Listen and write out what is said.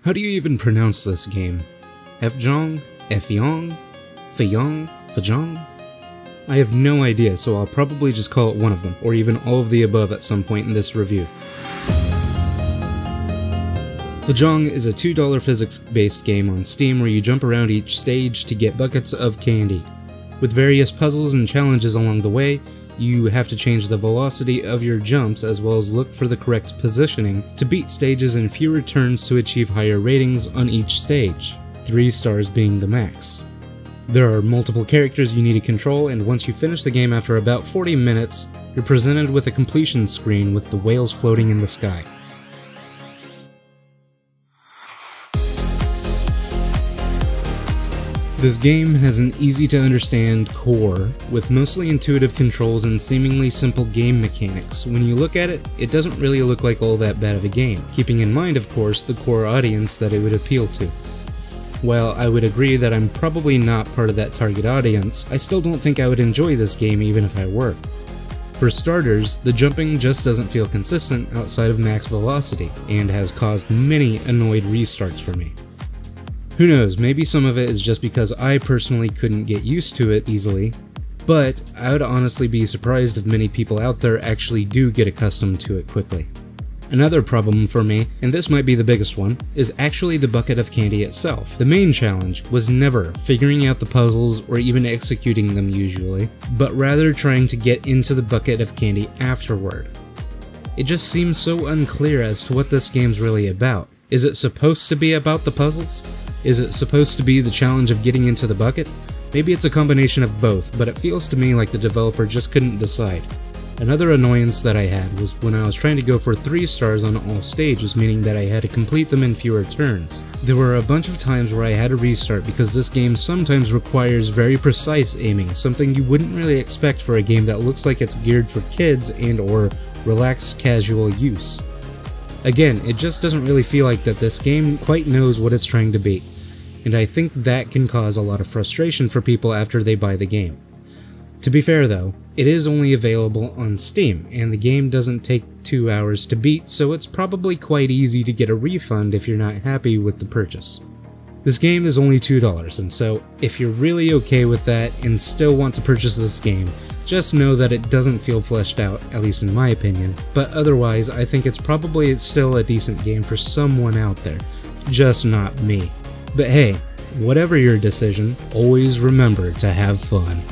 How do you even pronounce this game? Fjong? Fjong? Fjong? Fjong? I have no idea, so I'll probably just call it one of them, or even all of the above at some point in this review. Fjong is a $2 physics-based game on Steam where you jump around each stage to get buckets of candy. With various puzzles and challenges along the way, you have to change the velocity of your jumps as well as look for the correct positioning to beat stages in fewer turns to achieve higher ratings on each stage, 3 stars being the max. There are multiple characters you need to control, and once you finish the game after about 40 minutes, you're presented with a completion screen with the whales floating in the sky. This game has an easy-to-understand core, with mostly intuitive controls and seemingly simple game mechanics. When you look at it, it doesn't really look like all that bad of a game, keeping in mind, of course, the core audience that it would appeal to. While I would agree that I'm probably not part of that target audience, I still don't think I would enjoy this game even if I were. For starters, the jumping just doesn't feel consistent outside of max velocity, and has caused many annoyed restarts for me. Who knows, maybe some of it is just because I personally couldn't get used to it easily, but I would honestly be surprised if many people out there actually do get accustomed to it quickly. Another problem for me, and this might be the biggest one, is actually the bucket of candy itself. The main challenge was never figuring out the puzzles or even executing them usually, but rather trying to get into the bucket of candy afterward. It just seems so unclear as to what this game's really about. Is it supposed to be about the puzzles? Is it supposed to be the challenge of getting into the bucket? Maybe it's a combination of both, but it feels to me like the developer just couldn't decide. Another annoyance that I had was when I was trying to go for 3 stars on all stages, meaning that I had to complete them in fewer turns. There were a bunch of times where I had to restart because this game sometimes requires very precise aiming, something you wouldn't really expect for a game that looks like it's geared for kids and or relaxed casual use. Again, it just doesn't really feel like that this game quite knows what it's trying to be, and I think that can cause a lot of frustration for people after they buy the game. To be fair though, it is only available on Steam, and the game doesn't take 2 hours to beat, so it's probably quite easy to get a refund if you're not happy with the purchase. This game is only $2, and so if you're really okay with that and still want to purchase this game, just know that it doesn't feel fleshed out, at least in my opinion, but otherwise I think it's probably still a decent game for someone out there, just not me. But hey, whatever your decision, always remember to have fun.